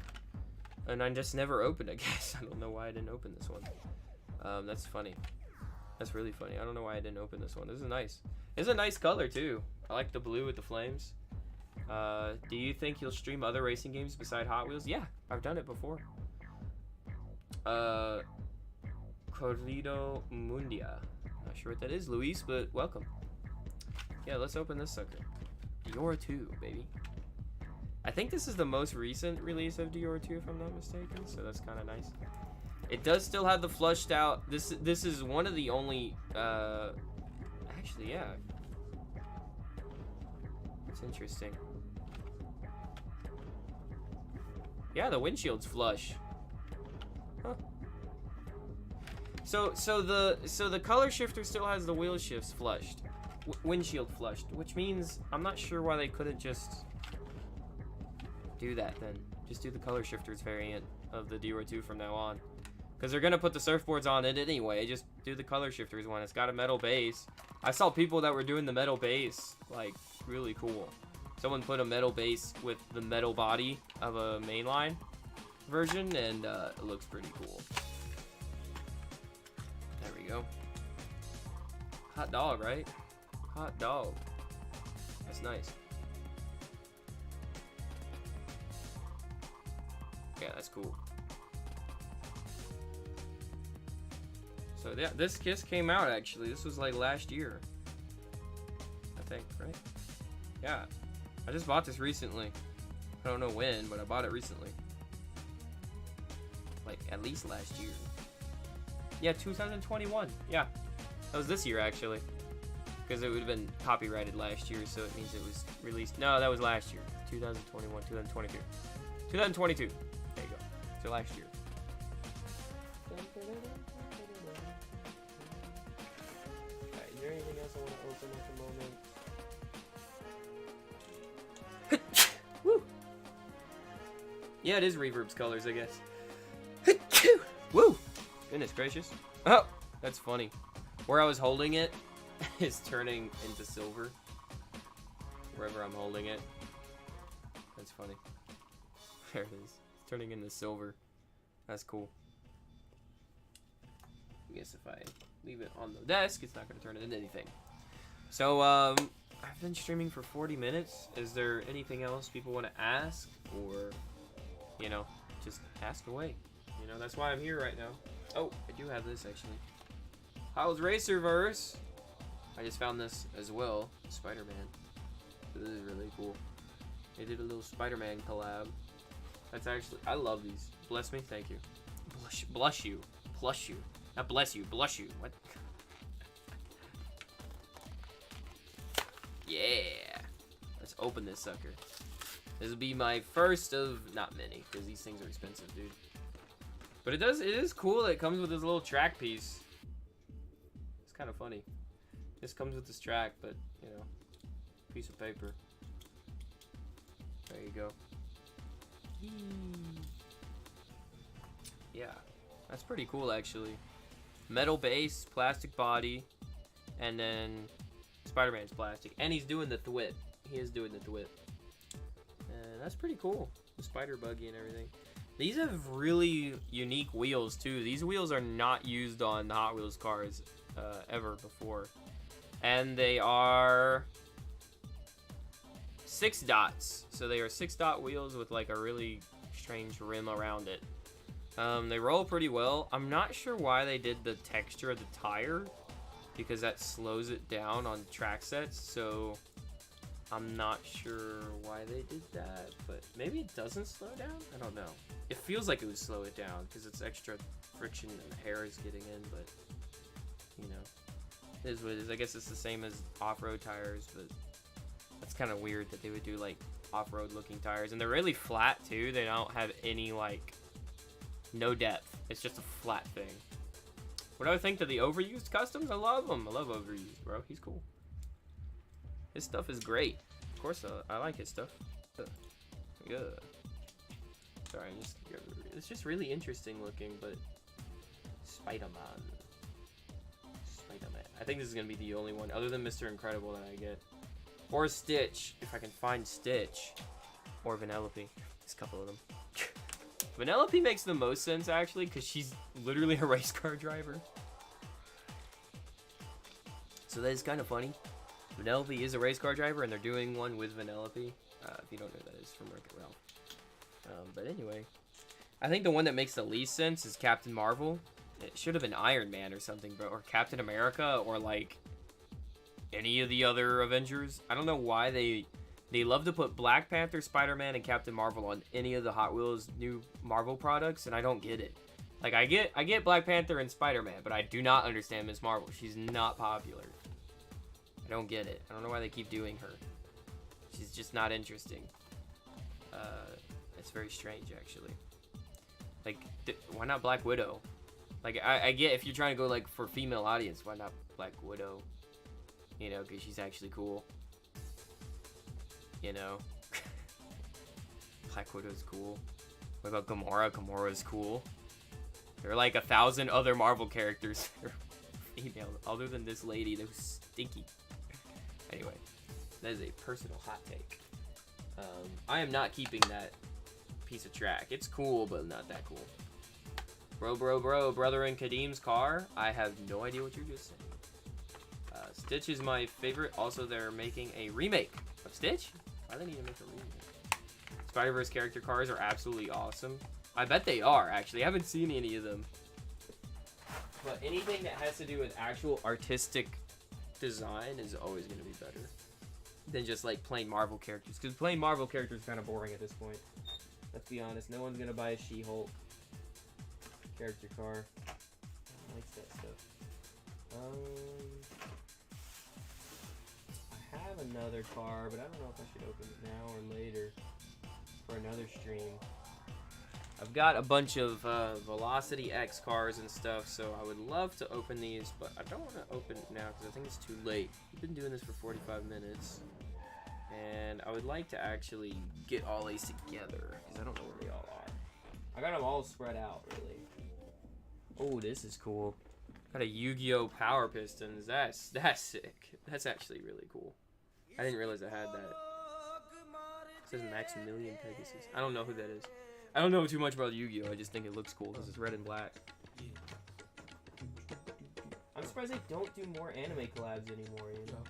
and I just never opened it. I guess I don't know why I didn't open this one. That's funny. That's really funny. I don't know why I didn't open this one. This is nice. It's a nice color too. I like the blue with the flames. Do you think you'll stream other racing games beside Hot Wheels? Yeah, I've done it before. Corrido Mundia. Not sure what that is, Luis, but welcome. Yeah, let's open this sucker. Dior 2, baby. I think this is the most recent release of Dior 2, if I'm not mistaken, so that's kind of nice. It does still have the flushed out. This is one of the only. Actually, yeah. It's interesting. Yeah, the windshield's flush. Huh. So the color shifter still has the wheel shifts flushed, windshield flushed, which means I'm not sure why they couldn't just do that then. Just do the color shifters variant of the Dior 2 from now on. Because they're going to put the surfboards on it anyway. Just do the color shifters one. It's got a metal base. I saw people that were doing the metal base. Like, really cool. Someone put a metal base with the metal body of a mainline version. And it looks pretty cool. There we go. Hot dog, right? Hot dog. That's nice. Yeah, that's cool. So yeah, this just came out actually. This was like last year, I think, right? Yeah, I just bought this recently. I don't know when, but I bought it recently. Like at least last year. Yeah, 2021. Yeah, that was this year actually, because it would have been copyrighted last year, so it means it was released. No, that was last year. 2021, 2022, 2022. There you go. So last year. Alright, is there anything else I want to open at the moment? Woo! Yeah, it is Reverb's colors, I guess. Woo! Goodness gracious. Oh, that's funny. Where I was holding it is turning into silver. Wherever I'm holding it. That's funny. There it is. It's turning into silver. That's cool. I guess if I leave it on the desk, it's not going to turn it into anything. So, I've been streaming for 40 minutes. Is there anything else people want to ask? Or, you know, just ask away. You know, that's why I'm here right now. Oh, I do have this, actually. How's Racerverse? I just found this as well. Spider-Man. This is really cool. They did a little Spider-Man collab. That's actually... I love these. Bless me? Thank you. Blush you. Plush you. Not bless you. Blush you. What? Yeah. Let's open this sucker. This will be my first of not many, because these things are expensive, dude. But it is cool. It comes with this little track piece. It's kind of funny. This comes with this track, but you know, piece of paper. There you go. Yeah, that's pretty cool actually. Metal base, plastic body, and then Spider-Man's plastic, and he's doing the thwip. He is doing the thwip, and that's pretty cool. The spider buggy and everything. These have really unique wheels too. These wheels are not used on the Hot Wheels cars ever before, and they are 6 dots. So they are 6-dot wheels with like a really strange rim around it. They roll pretty well. I'm not sure why they did the texture of the tire, because that slows it down on track sets, so I'm not sure why they did that, but maybe it doesn't slow down? I don't know. It feels like it would slow it down because it's extra friction and the hair is getting in, but you know, it is what it is. I guess it's the same as off-road tires, but that's kind of weird that they would do like off-road looking tires, and they're really flat too. They don't have any like no depth. It's just a flat thing. What do I think of the overused customs? I love them. I love overused, bro. He's cool. His stuff is great. Of course, I like his stuff. Yeah. Sorry, it's just really interesting looking, but Spider-Man. Spider-Man. I think this is gonna be the only one, other than Mr. Incredible, that I get. Or Stitch, if I can find Stitch. Or Vanellope. There's a couple of them. Vanellope makes the most sense, actually, because she's literally a race car driver. So that is kind of funny. Vanellope is a race car driver, and they're doing one with Vanellope. If you don't know who that is, from Wreck-It Ralph. But anyway, I think the one that makes the least sense is Captain Marvel. It should have been Iron Man or something, bro, or Captain America, or like any of the other Avengers. I don't know why they love to put Black Panther, Spider-Man, and Captain Marvel on any of the Hot Wheels new Marvel products, and I don't get it. Like, I get Black Panther and Spider-Man, but I do not understand Miss Marvel. She's not popular. I don't get it. I don't know why they keep doing her. She's just not interesting. It's very strange, actually. Like, why not Black Widow? Like, I get if you're trying to go, like, for female audience, why not Black Widow? You know, because she's actually cool. You know? Black Widow's cool. What about Gamora? Gamora's cool. There are like 1,000 other Marvel characters that are female, other than this lady that was stinky. Anyway, that is a personal hot take. I am not keeping that piece of track. It's cool, but not that cool. Bro, brother in Kadim's car? I have no idea what you're just saying. Stitch is my favorite. Also, they're making a remake of Stitch. Why do they need to make a remake? Spider-Verse character cars are absolutely awesome. I bet they are, actually. I haven't seen any of them. But anything that has to do with actual artistic design is always going to be better than just, like, plain Marvel characters. Because plain Marvel characters is kind of boring at this point. Let's be honest. No one's going to buy a She-Hulk character car. No one likes that stuff. I have another car, but I don't know if I should open it now or later for another stream. I've got a bunch of Velocity X cars and stuff, so I would love to open these, but I don't want to open it now because I think it's too late. We've been doing this for 45 minutes, and I would like to actually get all these together because I don't know where they all are. I got them all spread out, really. Oh, this is cool. Got a Yu-Gi-Oh! Power Pistons. That's sick. That's actually really cool. I didn't realize I had that. It says Maximilian Pegasus. I don't know who that is. I don't know too much about Yu-Gi-Oh! I just think it looks cool because it's red and black. I'm surprised they don't do more anime collabs anymore, you know?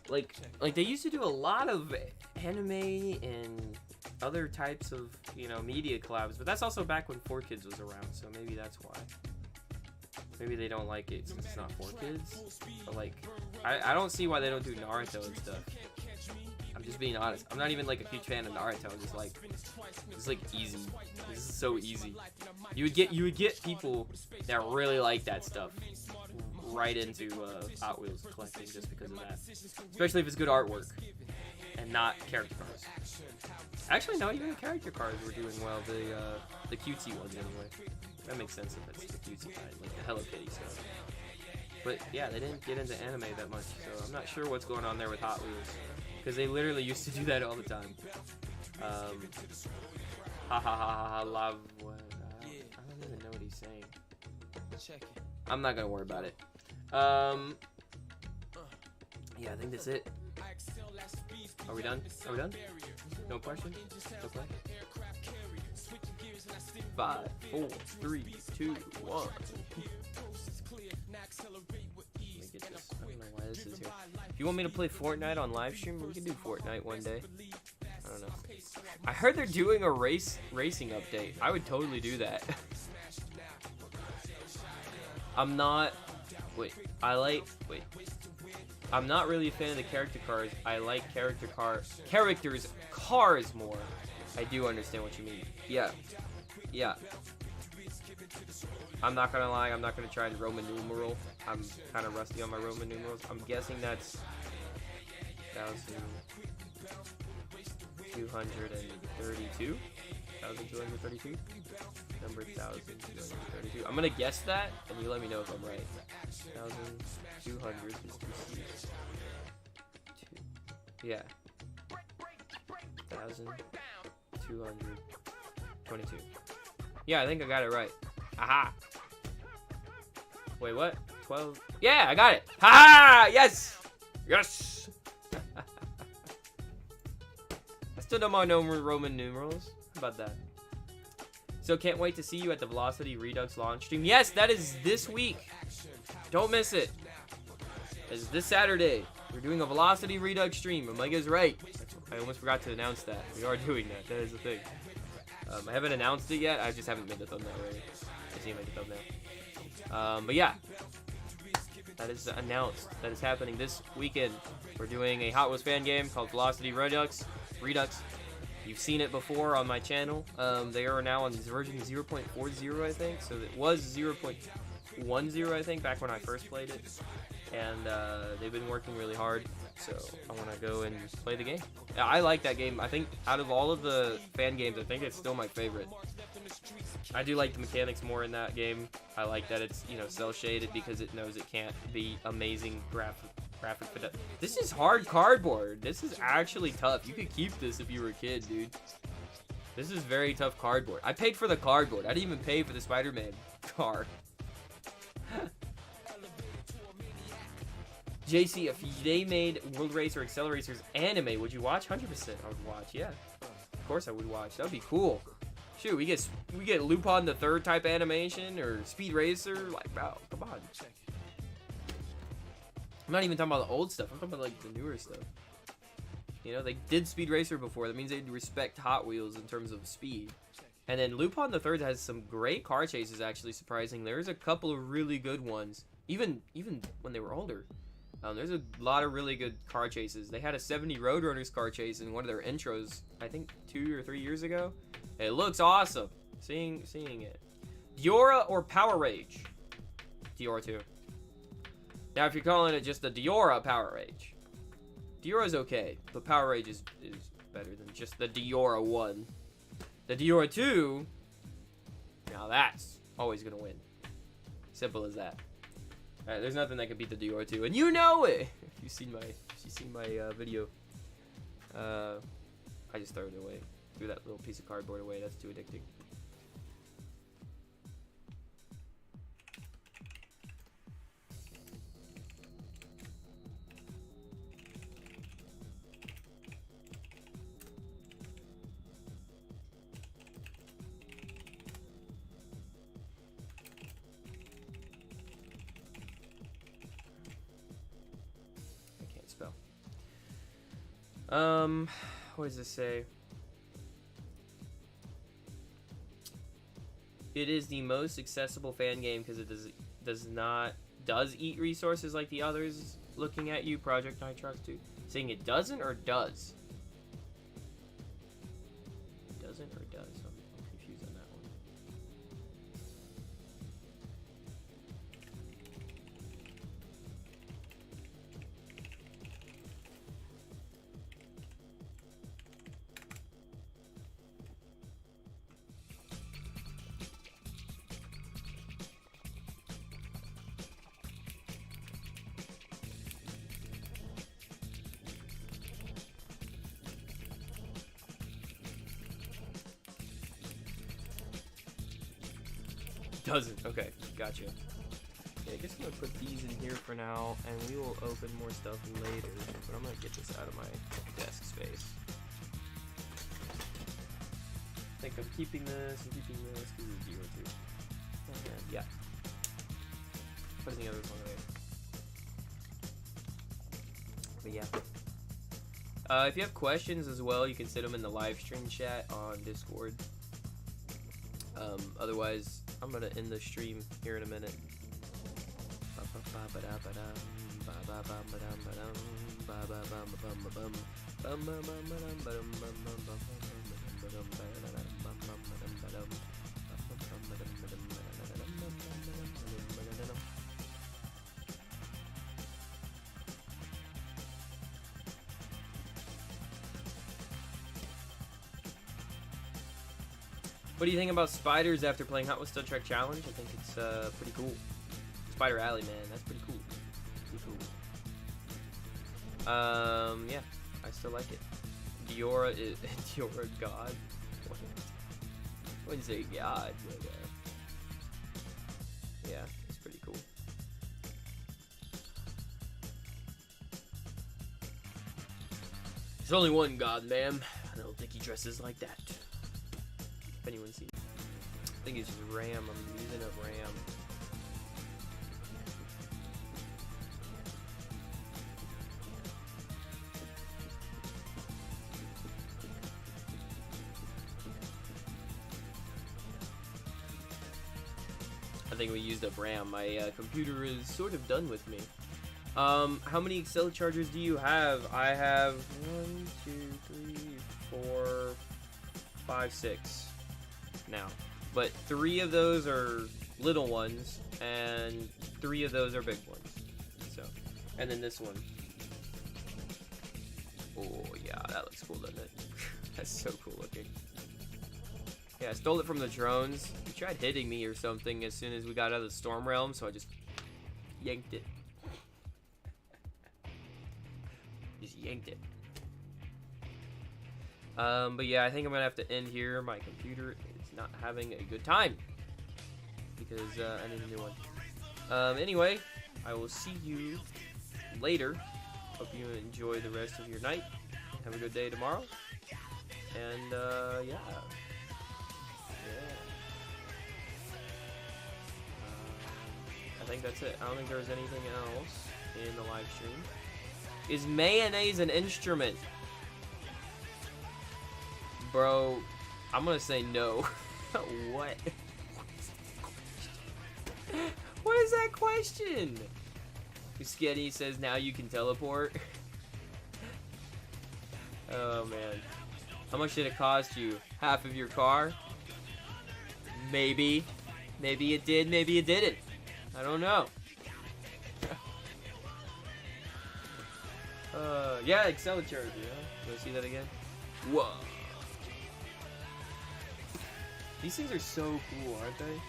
like they used to do a lot of anime and other types of, you know, media collabs, but that's also back when 4Kids was around, so maybe that's why. Maybe they don't like it since it's not 4Kids. But like, I don't see why they don't do Naruto and stuff. I'm just being honest. I'm not even like a huge fan of Naruto. It's like easy. This is so easy. You would get people that really like that stuff right into Hot Wheels collecting just because of that. Especially if it's good artwork and not character cars. Actually, no, even the character cars were doing well. The cutesy ones anyway. That makes sense if it's the cutesy kind, like the Hello Kitty stuff. But yeah, they didn't get into anime that much, so I'm not sure what's going on there with Hot Wheels. Because they literally used to do that all the time. Ha ha ha ha ha, love. I don't even know what he's saying. I'm not gonna worry about it. Yeah, I think that's it. Are we done? Are we done? No question? No question? 5, 4, 3, 2, 1. Get this. I don't know why this is here. If you want me to play Fortnite on live stream, we can do Fortnite one day. I don't know. I heard they're doing a racing update. I would totally do that. I'm not. Wait. I'm not really a fan of the character cars. I like cars more. I do understand what you mean. Yeah. Yeah. I'm not gonna lie, I'm not gonna try the Roman numeral. I'm kind of rusty on my Roman numerals. I'm guessing that's 1,232? 1,232? Number 1,232. I'm gonna guess that, and you let me know if I'm right. 1,200 is 2 C's. Yeah. 1,222. Yeah, I think I got it right. Aha! Wait, what? 12? Yeah, I got it! Ha! Yes! Yes! I still don't know Roman numerals. How about that? So can't wait to see you at the Velocity Redux launch stream. Yes, that is this week. Don't miss it. It's this Saturday. We're doing a Velocity Redux stream. Omega's right. I almost forgot to announce that. We are doing that. That is the thing. I haven't announced it yet. I just haven't made the thumbnail ready. I just need to make the thumbnail. But yeah, that is announced. That is happening this weekend. We're doing a Hot Wheels fan game called Velocity Redux. You've seen it before on my channel. They are now on version 0.40, I think. So it was 0.10, I think, back when I first played it. And they've been working really hard. So I want to go and play the game. Yeah, I like that game. I think out of all of the fan games, I think it's still my favorite. I do like the mechanics more in that game. I like that it's, you know, cell shaded because it knows it can't be amazing graphic. This is hard cardboard. This is actually tough. You could keep this if you were a kid, dude. This is very tough cardboard. I paid for the cardboard. I didn't even pay for the Spider-Man car. JayCee, if they made World Race or Acceleracers anime, would you watch? 100% I would watch, yeah. Of course I would watch. That would be cool. Shoot, we get Lupin the Third type animation or Speed Racer. Like, wow, come on. I'm not even talking about the old stuff. I'm talking about like the newer stuff. You know, they did Speed Racer before. That means they respect Hot Wheels in terms of speed. And then Lupin the Third has some great car chases, actually, surprising. There's a couple of really good ones. Even when they were older. There's a lot of really good car chases. They had a 70 Roadrunners car chase in one of their intros, I think 2 or 3 years ago. It looks awesome. Seeing it. Diora or Power Rage? Diora 2. Now, if you're calling it just the Diora Power Rage, Diora's okay, but Power Rage is better than just the Diora 1. The Diora 2, now that's always gonna win. Simple as that. Alright, there's nothing that can beat the Diora 2, and you know it! If you've seen my video. I just threw it away. Threw that little piece of cardboard away. That's too addicting. What does this say? It is the most accessible fan game because it does eat resources like the others. Looking at you, Project Nitrox 2. Saying it doesn't or does? Doesn't or does? I'm confused on that one. Doesn't. Okay, gotcha. Okay, I guess I'm gonna put these in here for now, and we will open more stuff later. But I'm gonna get this out of my desk space. I think I'm keeping this and keeping this. Because it's 0 2. And yeah. Putting the others on the way. But yeah. If you have questions as well, you can send them in the live stream chat on Discord. Otherwise, I'm gonna end the stream here in a minute. What do you think about spiders after playing Hot Wheels Star Trek Challenge? I think it's pretty cool. Spider Alley, man, that's pretty cool. Yeah, I still like it. Diora is Diora God. I wouldn't say God, but yeah, it's pretty cool. There's only one God, ma'am. I don't think he dresses like that. If anyone sees, I think it's RAM. I'm using up RAM. I think we used up RAM. My computer is sort of done with me. How many Acceleracers do you have? I have 1, 2, 3, 4, 5, 6 now. But 3 of those are little ones, and 3 of those are big ones. So, and then this one. Oh yeah, that looks cool, doesn't it? That's so cool looking. Yeah, I stole it from the drones. He tried hitting me or something as soon as we got out of the storm realm, so I just yanked it. Just yanked it. But yeah, I think I'm gonna have to end here. My computer is not having a good time because I need a new one. Anyway, I will see you later. Hope you enjoy the rest of your night. Have a good day tomorrow. And yeah. I think that's it. I don't think there's anything else in the live stream. Is mayonnaise an instrument? Bro, I'm gonna say no. What? What is that question? Sketty says now you can teleport. Oh man. How much did it cost you? Half of your car? Maybe. Maybe it did, maybe it didn't. I don't know. Yeah, Acceleracers, yeah. You wanna see that again? Whoa. These things are so cool, aren't they?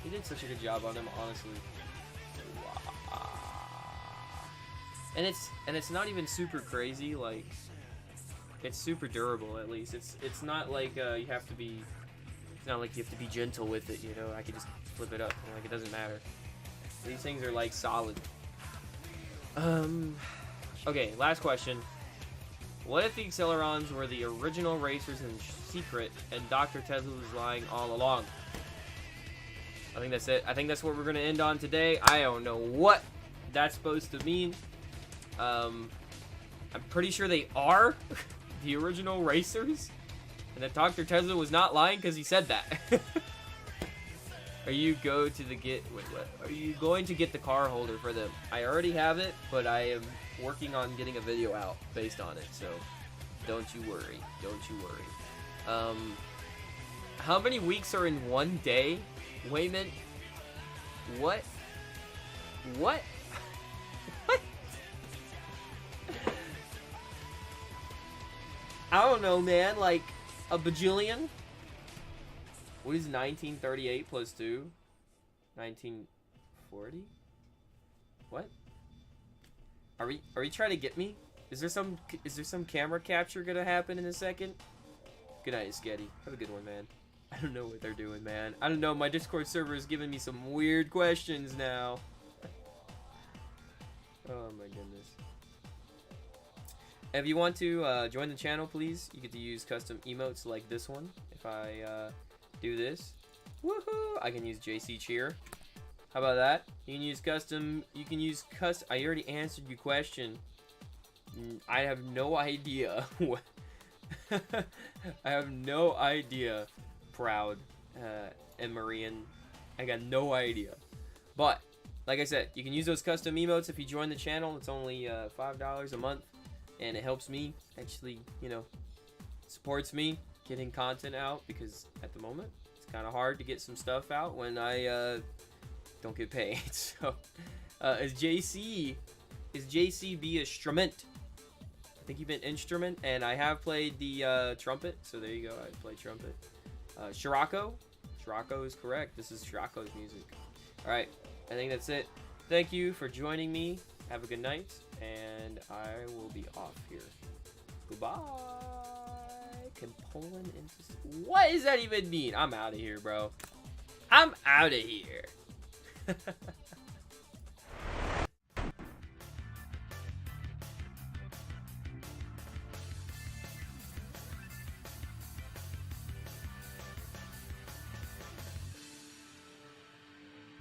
He did such a good job on them, honestly. Wow. And it's not even super crazy, like it's super durable at least. It's not like you have to be gentle with it, you know. I could just flip it up, and, like, it doesn't matter. These things are like solid. Okay, last question. What if the Accelerons were the original racers in secret and Dr. Tesla was lying all along? I think that's it. I think that's what we're going to end on today. I don't know what that's supposed to mean. I'm pretty sure they are the original racers. And that Dr. Tesla was not lying because he said that. Are you go to the get wait what? Are you going to get the car holder for them? I already have it, but I am working on getting a video out based on it. So don't you worry. Don't you worry. How many weeks are in one day? Wayman? What? What? What? I don't know, man. Like a bajillion? What is 1938 plus 2? 1940? What? Are we trying to get me? Is there some camera capture gonna happen in a second? Good night, Sketty. Have a good one, man. I don't know what they're doing, man. I don't know. My Discord server is giving me some weird questions now. Oh my goodness. If you want to join the channel, please, you get to use custom emotes like this one. If I do this, woohoo! I can use JayCee cheer. How about that? You can use custom. I already answered your question. I have no idea. I have no idea. Proud and Marian. I got no idea. But like I said, you can use those custom emotes if you join the channel. It's only $5 a month, and it helps me actually, you know, supports me getting content out, because at the moment it's kind of hard to get some stuff out when I don't get paid. So is JayCee be instrument? I think you meant instrument, and I have played the trumpet, so there you go. I play trumpet. Shirako is correct. This is Shirako's music. All right, I think that's it. Thank you for joining me. Have a good night, and I will be off here. Goodbye. Can Poland into... What does that even mean? I'm out of here, bro. I'm out of here.